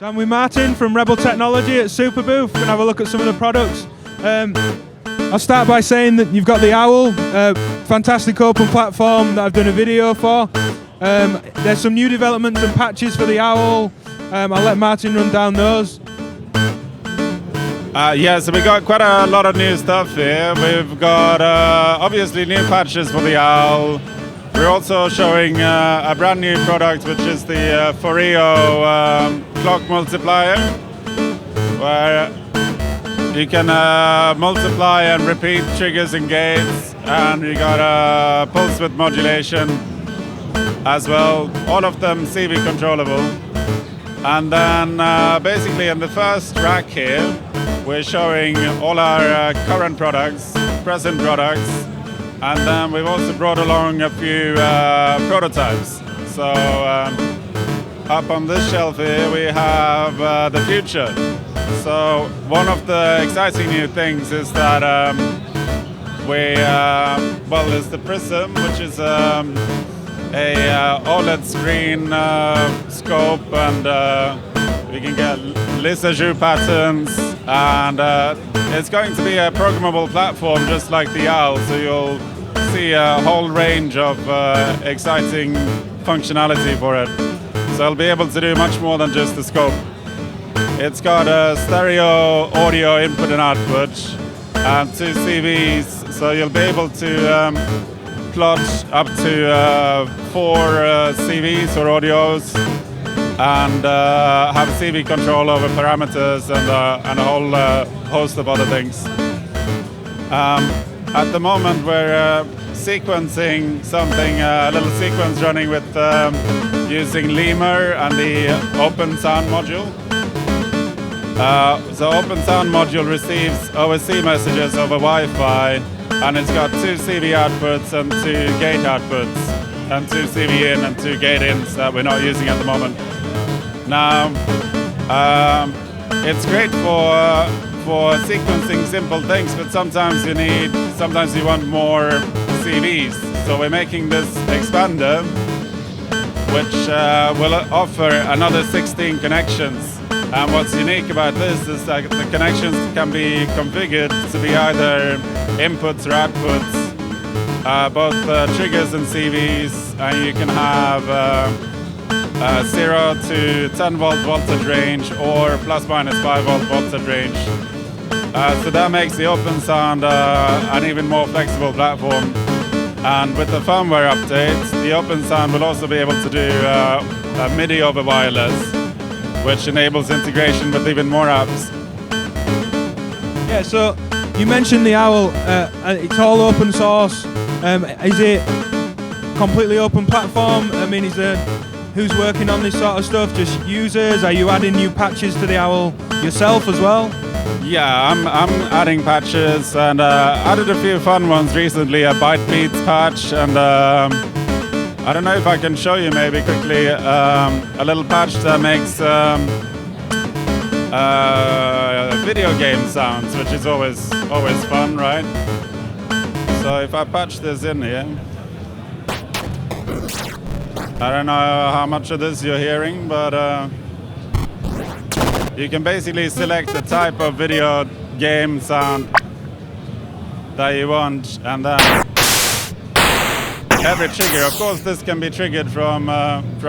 I'm with Martin from Rebel Technology at Superbooth. We're going to have a look at some of the products. I'll start by saying that you've got the Owl, fantastic open platform that I've done a video for. There's some new developments and patches for the Owl. I'll let Martin run down those. Yeah, so we got quite a lot of new stuff here. We've got obviously new patches for the Owl. We're also showing a brand new product, which is the Foreo clock multiplier, where you can multiply and repeat triggers and gates, and you got pulse width modulation as well. All of them CV controllable. And then basically in the first rack here, we're showing all our current products, present products, and then we've also brought along a few prototypes. So up on this shelf here we have the future. So one of the exciting new things is that there's the Prism, which is a OLED screen scope, and we can get Lissajou patterns, and it's going to be a programmable platform just like the Owl, so you'll see a whole range of exciting functionality for it. So I'll be able to do much more than just the scope. It's got a stereo audio input and output and 2 CVs, so you'll be able to plot up to 4 CVs or audios, and have CV control over parameters and a whole host of other things. At the moment we're sequencing something, a little sequence running with using Lemur and the Open Sound module. The Open Sound module receives OSC messages over Wi-Fi, and it's got 2 CV outputs and 2 gate outputs, and 2 CV in and 2 gate ins that we're not using at the moment. Now, it's great for sequencing simple things, but sometimes you want more CVs. So we're making this expander, which will offer another 16 connections. And what's unique about this is that the connections can be configured to be either inputs or outputs, both triggers and CVs, and you can have 0 to 10 volt voltage range or plus minus 5 volt voltage range. So that makes the Open Sound an even more flexible platform. And with the firmware updates, the Open Sound will also be able to do MIDI over wireless, which enables integration with even more apps. Yeah, so you mentioned the Owl, it's all open source. Is it completely open platform? I mean, who's working on this sort of stuff? Just users? Are you adding new patches to the Owl yourself as well? Yeah, I'm adding patches, and added a few fun ones recently, a Byte Beats patch, and I don't know if I can show you maybe quickly a little patch that makes video game sounds, which is always fun, right? So if I patch this in here, I don't know how much of this you're hearing, but you can basically select the type of video game sound that you want, and then every trigger, of course this can be triggered from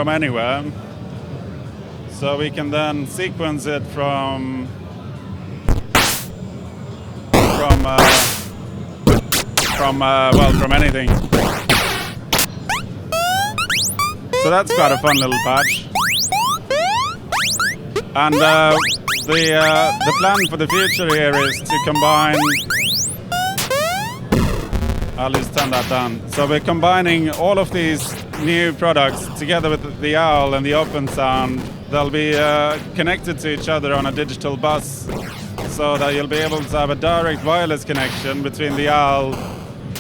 anywhere, so we can then sequence it from anything. So that's quite a fun little patch. And the plan for the future here is to combine. I'll just turn that down. So we're combining all of these new products together with the Owl and the Open Sound. They'll be connected to each other on a digital bus, so that you'll be able to have a direct wireless connection between the Owl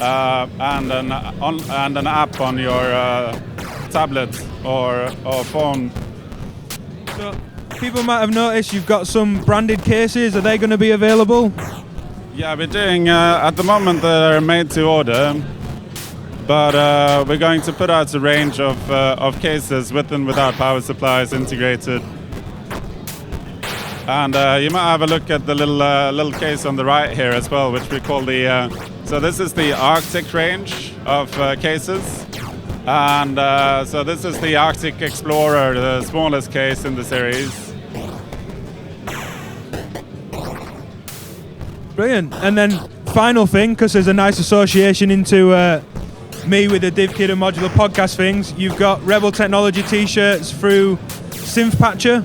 and an app on your tablet or phone. So people might have noticed you've got some branded cases. Are they going to be available? Yeah, we're doing, at the moment they're made to order, but we're going to put out a range of cases with and without power supplies integrated. And you might have a look at the little case on the right here as well, which we call the. So this is the Arctic range of cases, and so this is the Arctic Explorer, the smallest case in the series. Brilliant. And then final thing, because there's a nice association into me with the DivKid and Modular podcast things, you've got Rebel Technology t-shirts through Synthpatcher,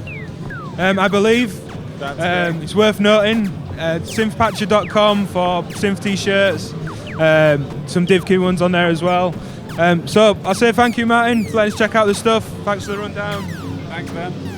I believe. It's worth noting, synthpatcher.com for synth t-shirts, some DivKid ones on there as well. So I'll say thank you, Martin, for letting us check out the stuff. Thanks for the rundown. Thanks, man.